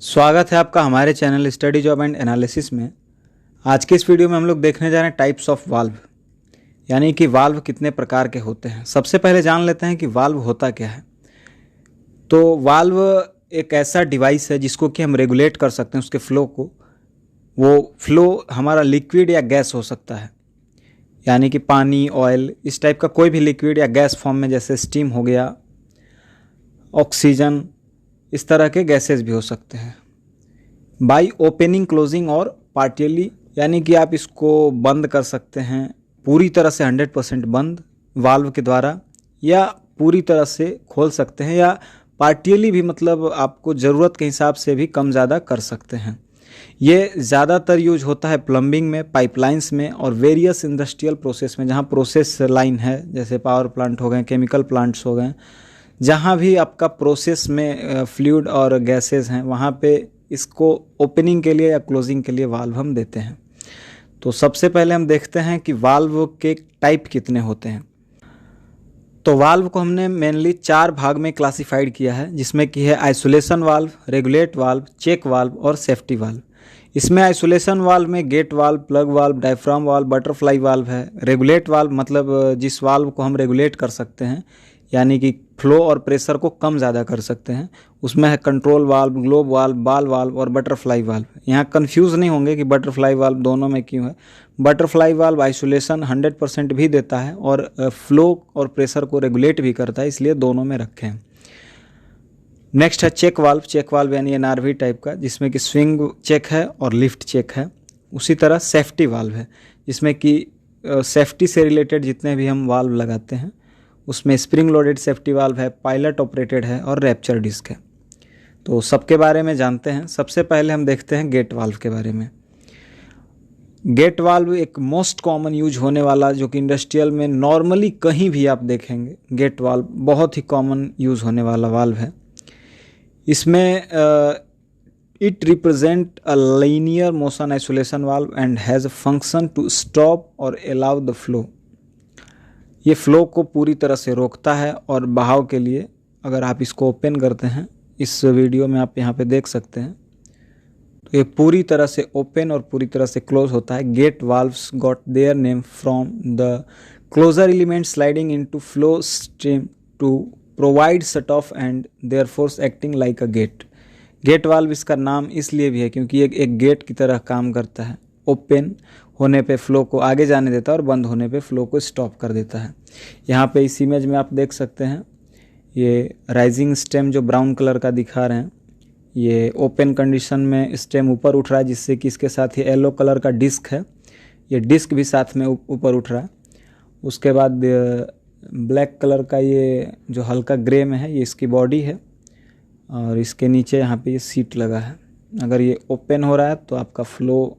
स्वागत है आपका हमारे channel study job and analysis में। आज के इस वीडियो में हम लोग देखने जा रहे हैं टाइप्स ऑफ वाल्व, यानी कि वाल्व कितने प्रकार के होते हैं। सबसे पहले जान लेते हैं कि वाल्व होता क्या है। तो वाल्व एक ऐसा डिवाइस है जिसको कि हम रेगुलेट कर सकते हैं उसके फ्लो को। वो फ्लो हमारा लिक्विड या गैस हो सकता है, यानी कि पानी, ऑयल, इस टाइप का कोई भी लिक्विड या गैस फॉर्म में, जैसे स्टीम हो गया, ऑक्सीजन, इस तरह के गैसेस भी हो सकते हैं। बाय ओपनिंग, क्लोजिंग और पार्टियली, यानी कि आप इसको बंद कर सकते हैं पूरी तरह से 100% बंद वाल्व के द्वारा, या पूरी तरह से खोल सकते हैं, या पार्टियली भी, मतलब आपको ज़रूरत के हिसाब से भी कम ज़्यादा कर सकते हैं। ये ज़्यादातर यूज होता है प्लम्बिंग में, पाइपलाइंस में और वेरियस इंडस्ट्रियल प्रोसेस में, जहाँ प्रोसेस लाइन है, जैसे पावर प्लांट हो गए, केमिकल प्लांट्स हो गए, जहाँ भी आपका प्रोसेस में फ्लूइड और गैसेस हैं, वहाँ पे इसको ओपनिंग के लिए या क्लोजिंग के लिए वाल्व हम देते हैं। तो सबसे पहले हम देखते हैं कि वाल्व के टाइप कितने होते हैं। तो वाल्व को हमने मेनली 4 भाग में क्लासिफाइड किया है, जिसमें कि है isolation valve, regulate valve, check valve और सेफ्टी वाल्व। इसमें आइसोलेशन वाल्व में gate valve, plug valve, diaphragm valve, butterfly valve है। रेगुलेट वाल्व मतलब जिस वाल्व को हम रेगुलेट कर सकते हैं, यानी कि फ्लो और प्रेशर को कम ज़्यादा कर सकते हैं, उसमें है कंट्रोल वाल्व, ग्लोब वाल्व, बाल वाल्व और बटरफ्लाई वाल्व। यहाँ कंफ्यूज नहीं होंगे कि बटरफ्लाई वाल्व दोनों में क्यों है। बटरफ्लाई वाल्व आइसोलेशन 100% भी देता है और फ्लो और प्रेशर को रेगुलेट भी करता है, इसलिए दोनों में रखे हैं। नेक्स्ट है चेक वाल्व। चेक वाल्व यानी एनआरवी टाइप का, जिसमें कि स्विंग चेक है और लिफ्ट चेक है। उसी तरह सेफ्टी वाल्व है, जिसमें कि सेफ्टी से रिलेटेड जितने भी हम वाल्व लगाते हैं, उसमें स्प्रिंग लोडेड सेफ्टी वाल्व है, पायलट ऑपरेटेड है और रैप्चर डिस्क है। तो सबके बारे में जानते हैं। सबसे पहले हम देखते हैं गेट वाल्व के बारे में। गेट वाल्व एक मोस्ट कॉमन यूज होने वाला, जो कि इंडस्ट्रियल में नॉर्मली कहीं भी आप देखेंगे, गेट वाल्व बहुत ही कॉमन यूज होने वाला वाल्व है। इसमें it represent a linear motion isolation valve and has a function to stop और अलाउ द फ्लो। ये फ्लो को पूरी तरह से रोकता है और बहाव के लिए, अगर आप इसको ओपन करते हैं, इस वीडियो में आप यहाँ पे देख सकते हैं, तो ये पूरी तरह से ओपन और पूरी तरह से क्लोज होता है। Gate valves got their name from the closure element sliding into flow stream to provide shut off and their force acting like a gate. Gate valve इसका नाम इसलिए भी है क्योंकि ये एक गेट की तरह काम करता है। ओपन होने पे फ्लो को आगे जाने देता है और बंद होने पे फ्लो को स्टॉप कर देता है। यहाँ पे इस इमेज में आप देख सकते हैं, ये राइजिंग स्टेम जो ब्राउन कलर का दिखा रहे हैं, ये ओपन कंडीशन में स्टेम ऊपर उठ रहा है, जिससे कि इसके साथ ही येलो कलर का डिस्क है, ये डिस्क भी साथ में ऊपर उठ रहा है। उसके बाद ब्लैक कलर का ये जो हल्का ग्रे में है, ये इसकी बॉडी है, और इसके नीचे यहाँ पे ये सीट लगा है। अगर ये ओपन हो रहा है तो आपका flow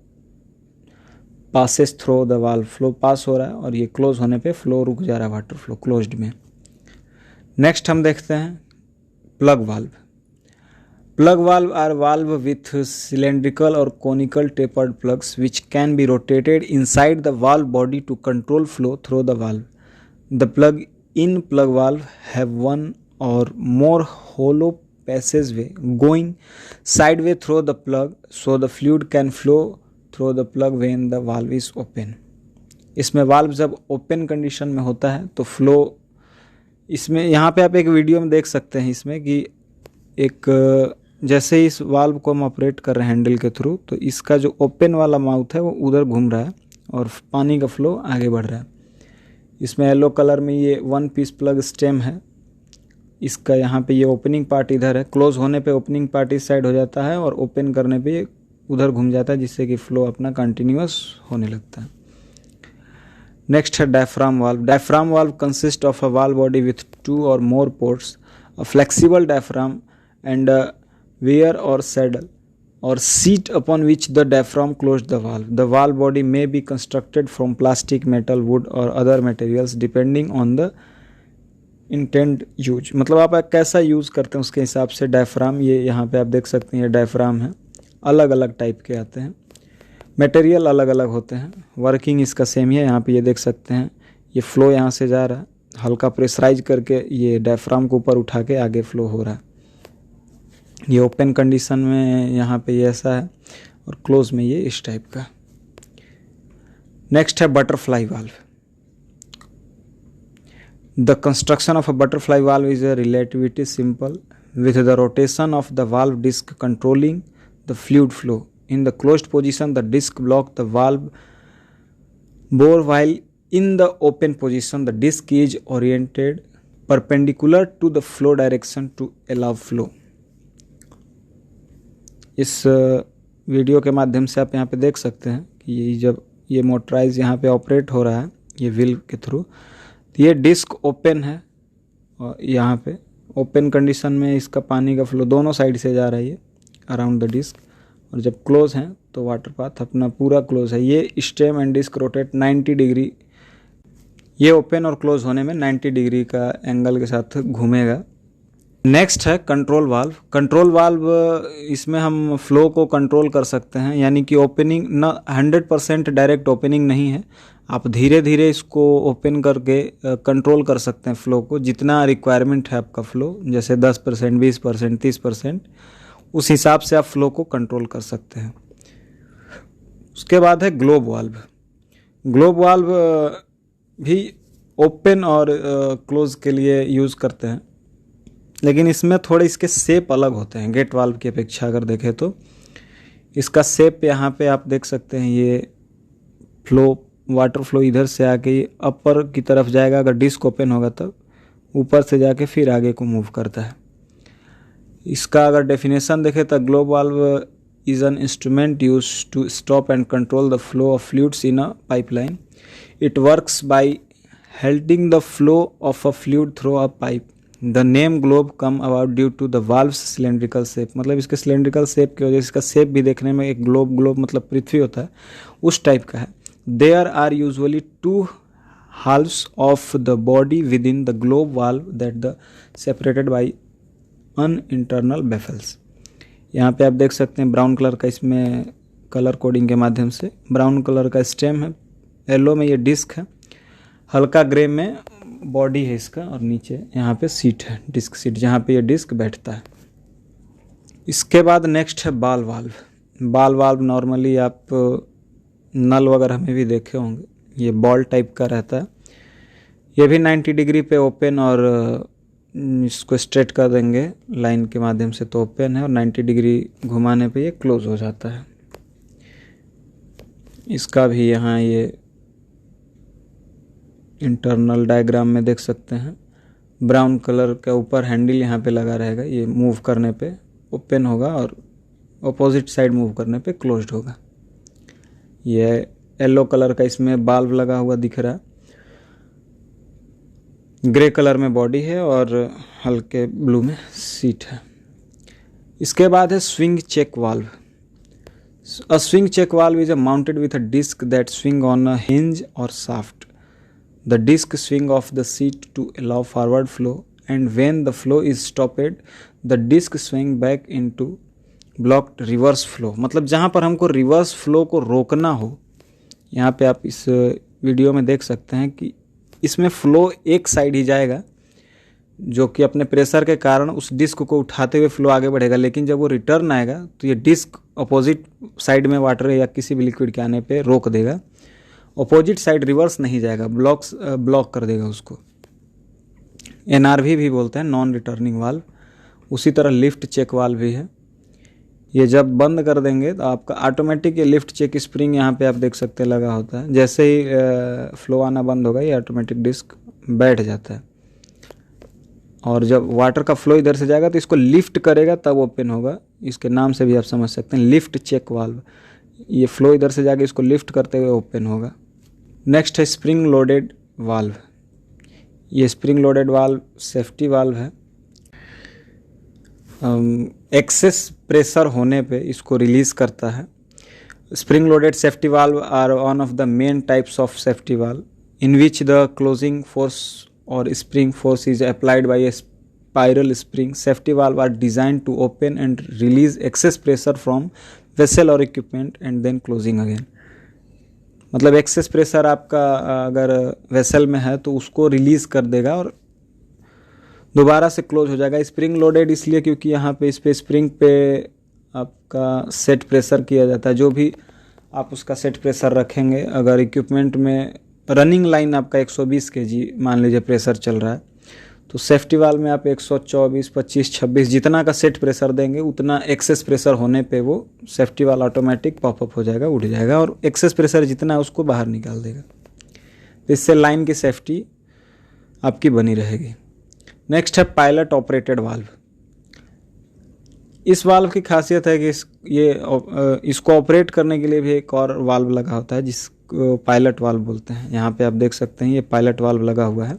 passes through the valve, flow pass हो रहा है, और ये क्लोज होने पे फ्लो रुक जा रहा है, वाटर फ्लो क्लोज्ड में। नेक्स्ट हम देखते हैं plug valve. Plug valve are valve with cylindrical or conical tapered plugs which can be rotated inside the valve body to control flow through the valve. The plug in plug valve have one or more hollow passageway going sideway through the plug so the fluid can flow through the plug when the valve is open। इसमें valve जब open condition में होता है तो flow, इसमें यहाँ पे आप एक वीडियो में देख सकते हैं इसमें कि एक, जैसे ही इस वाल्व को हम ऑपरेट कर रहे हैं हैंडल के थ्रू, तो इसका जो ओपन वाला माउथ है वो उधर घूम रहा है और पानी का फ्लो आगे बढ़ रहा है। इसमें येलो कलर में ये 1 पीस प्लग स्टेम है, इसका यहाँ पे ये ओपनिंग पार्ट इधर है, क्लोज होने पे ओपनिंग पार्ट इस साइड हो जाता है और ओपन करने पे उधर घूम जाता है, जिससे कि फ्लो अपना कंटिन्यूअस होने लगता है। नेक्स्ट है diaphragm valve. Diaphragm valve consist of a valve body with 2 or more ports, a flexible diaphragm and a weir or saddle or seat upon which the diaphragm closed the valve. The valve body may be constructed from plastic, metal, wood or other materials depending on the intend use, मतलब आप कैसा use करते हैं उसके हिसाब से diaphragm, ये यहाँ पे आप देख सकते हैं, ये डायफ्राम है, अलग अलग टाइप के आते हैं, मटेरियल अलग अलग होते हैं, वर्किंग इसका सेम ही है। यहाँ पे ये देख सकते हैं, ये फ्लो यहाँ से जा रहा है, हल्का प्रेशराइज करके ये डायफ्राम को ऊपर उठा के आगे फ्लो हो रहा है। ये ओपन कंडीशन में यहाँ पे ये ऐसा है और क्लोज में ये इस टाइप का। नेक्स्ट है butterfly valve. The construction of a butterfly valve is a relativity simple with the rotation of the valve disc controlling the fluid flow. In the closed position, the disc block the valve bore, while in the open position, the disc is oriented perpendicular to the flow direction to allow flow. इस video के माध्यम से आप यहाँ पे देख सकते हैं कि ये जब ये मोटराइज यहाँ पे ऑपरेट हो रहा है ये व्हील के थ्रू, तो ये डिस्क ओपन है और यहाँ पे ओपन कंडीशन में इसका पानी का फ्लो दोनों साइड से जा रहा है ये अराउंड द डिस्क, और जब क्लोज हैं तो वाटर पाथ अपना पूरा क्लोज है। ये stem and disc rotate 90 degree, ये ओपन और क्लोज होने में 90 डिग्री का एंगल के साथ घूमेगा। नेक्स्ट है कंट्रोल वाल्व। कंट्रोल वाल्व, इसमें हम फ्लो को कंट्रोल कर सकते हैं, यानी कि ओपनिंग न 100% डायरेक्ट ओपनिंग नहीं है, आप धीरे धीरे इसको ओपन करके कंट्रोल कर सकते हैं फ्लो को, जितना रिक्वायरमेंट है आपका फ्लो, जैसे 10%, 20%, 30%, उस हिसाब से आप फ्लो को कंट्रोल कर सकते हैं। उसके बाद है ग्लोब वाल्व। ग्लोब वाल्व भी ओपन और क्लोज के लिए यूज़ करते हैं, लेकिन इसमें थोड़े इसके शेप अलग होते हैं गेट वाल्व की अपेक्षा। अगर देखें तो इसका शेप यहाँ पे आप देख सकते हैं, ये फ्लो वाटर फ्लो इधर से आके अपर की तरफ जाएगा, अगर डिस्क ओपन होगा तब ऊपर से जाके फिर आगे को मूव करता है। इसका अगर डेफिनेशन देखें तो globe valve is an instrument use to stop and control the flow of fluids in a pipeline. It works by holding the flow of a fluid through a pipe. The name globe come about due to the valves cylindrical shape, मतलब इसके cylindrical shape की वजह से इसका shape भी देखने में एक ग्लोब मतलब पृथ्वी होता है उस टाइप का है। There are usually two halves of the body within the globe valve that the separated by an internal baffles. यहाँ पे आप देख सकते हैं ब्राउन कलर का, इसमें कलर कोडिंग के माध्यम से ब्राउन कलर का स्टेम है, येलो में ये डिस्क है, हल्का ग्रे में बॉडी है इसका, और नीचे यहाँ पे सीट है, डिस्क सीट, जहाँ पे ये डिस्क बैठता है। इसके बाद नेक्स्ट है बाल वाल्व। बाल वाल्व नॉर्मली आप नल वगैरह में भी देखे होंगे, ये बॉल टाइप का रहता है। ये भी 90 डिग्री पे ओपन, और इसको स्ट्रेट कर देंगे लाइन के माध्यम से तो ओपन है, और 90 डिग्री घुमाने पे ये क्लोज हो जाता है। इसका भी यहाँ ये इंटरनल डायग्राम में देख सकते हैं, ब्राउन कलर का ऊपर हैंडल यहाँ पे लगा रहेगा, ये मूव करने पे ओपन होगा और अपोजिट साइड मूव करने पे क्लोज्ड होगा। ये येलो कलर का इसमें बाल्व लगा हुआ दिख रहा है, ग्रे कलर में बॉडी है और हल्के ब्लू में सीट है। इसके बाद है swing check valve. A swing check valve is mounted with a disc that swing on a hinge और shaft. The disc swing off the seat to allow forward flow, and when the flow is stopped the disc swing back into blocked reverse flow. मतलब जहाँ पर हमको reverse flow को रोकना हो, यहाँ पे आप इस वीडियो में देख सकते हैं कि इसमें फ्लो एक साइड ही जाएगा, जो कि अपने प्रेशर के कारण उस डिस्क को उठाते हुए फ्लो आगे बढ़ेगा, लेकिन जब वो रिटर्न आएगा तो ये डिस्क अपोजिट साइड में वाटर या किसी भी लिक्विड के आने पे रोक देगा, अपोजिट साइड रिवर्स नहीं जाएगा, ब्लॉक कर देगा उसको। NRV भी बोलते हैं, नॉन रिटर्निंग वाल्व। उसी तरह लिफ्ट चेक वाल्व भी है, ये जब बंद कर देंगे तो आपका ऑटोमेटिक ये लिफ्ट चेक स्प्रिंग यहाँ पे आप देख सकते हैं लगा होता है, जैसे ही फ्लो आना बंद होगा ये ऑटोमेटिक डिस्क बैठ जाता है, और जब वाटर का फ्लो इधर से जाएगा तो इसको लिफ्ट करेगा तब ओपन होगा। इसके नाम से भी आप समझ सकते हैं, लिफ्ट चेक वाल्व। ये फ्लो इधर से जाके इसको लिफ्ट करते हुए ओपन होगा। नेक्स्ट है स्प्रिंग लोडेड वाल्व। ये spring loaded valve safety valve है, एक्सेस प्रेशर होने पे इसको रिलीज करता है। Spring loaded safety valve are one of the main types of safety valve in which the closing force और spring force is applied by a spiral spring. Safety valve are designed to open and release excess pressure from vessel और equipment and then closing again. मतलब excess pressure आपका अगर vessel में है तो उसको release कर देगा और दोबारा से क्लोज हो जाएगा। स्प्रिंग लोडेड इसलिए क्योंकि यहाँ पे इस पे स्प्रिंग पे आपका सेट प्रेशर किया जाता है। जो भी आप उसका सेट प्रेशर रखेंगे, अगर इक्विपमेंट में रनिंग लाइन आपका 120 kg मान लीजिए प्रेशर चल रहा है, तो सेफ्टी वाल्व में आप 124, 25, 26 जितना का सेट प्रेशर देंगे उतना एक्सेस प्रेशर होने पे वो सेफ्टी वाल्व ऑटोमेटिक पॉपअप हो जाएगा, उठ जाएगा और एक्सेस प्रेशर जितना है उसको बाहर निकाल देगा। तो इससे लाइन की सेफ्टी आपकी बनी रहेगी। नेक्स्ट है पायलट ऑपरेटेड वाल्व। इस वाल्व की खासियत है कि इसको ऑपरेट करने के लिए भी एक और वाल्व लगा होता है जिसको पायलट वाल्व बोलते हैं। यहाँ पे आप देख सकते हैं ये पायलट वाल्व लगा हुआ है।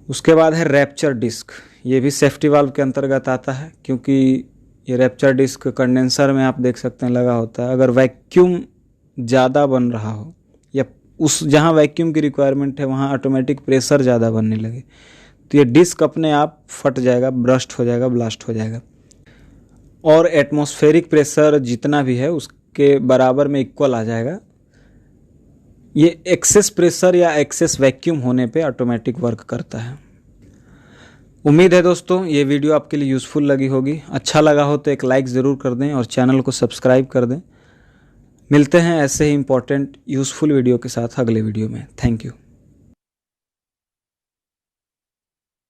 उसके बाद है रैप्चर डिस्क। ये भी सेफ्टी वाल्व के अंतर्गत आता है क्योंकि ये रैप्चर डिस्क कंडेंसर में आप देख सकते हैं लगा होता है। अगर वैक्यूम ज़्यादा बन रहा हो या उस जहाँ वैक्यूम की रिक्वायरमेंट है वहाँ ऑटोमेटिक प्रेशर ज़्यादा बनने लगे तो ये डिस्क अपने आप फट जाएगा, ब्रस्ट हो जाएगा, ब्लास्ट हो जाएगा और एटमॉस्फेरिक प्रेशर जितना भी है उसके बराबर में इक्वल आ जाएगा। ये एक्सेस प्रेशर या एक्सेस वैक्यूम होने पे ऑटोमेटिक वर्क करता है। उम्मीद है दोस्तों ये वीडियो आपके लिए यूज़फुल लगी होगी। अच्छा लगा हो तो एक लाइक ज़रूर कर दें और चैनल को सब्सक्राइब कर दें। मिलते हैं ऐसे ही इम्पोर्टेंट यूज़फुल वीडियो के साथ अगले वीडियो में। Thank you.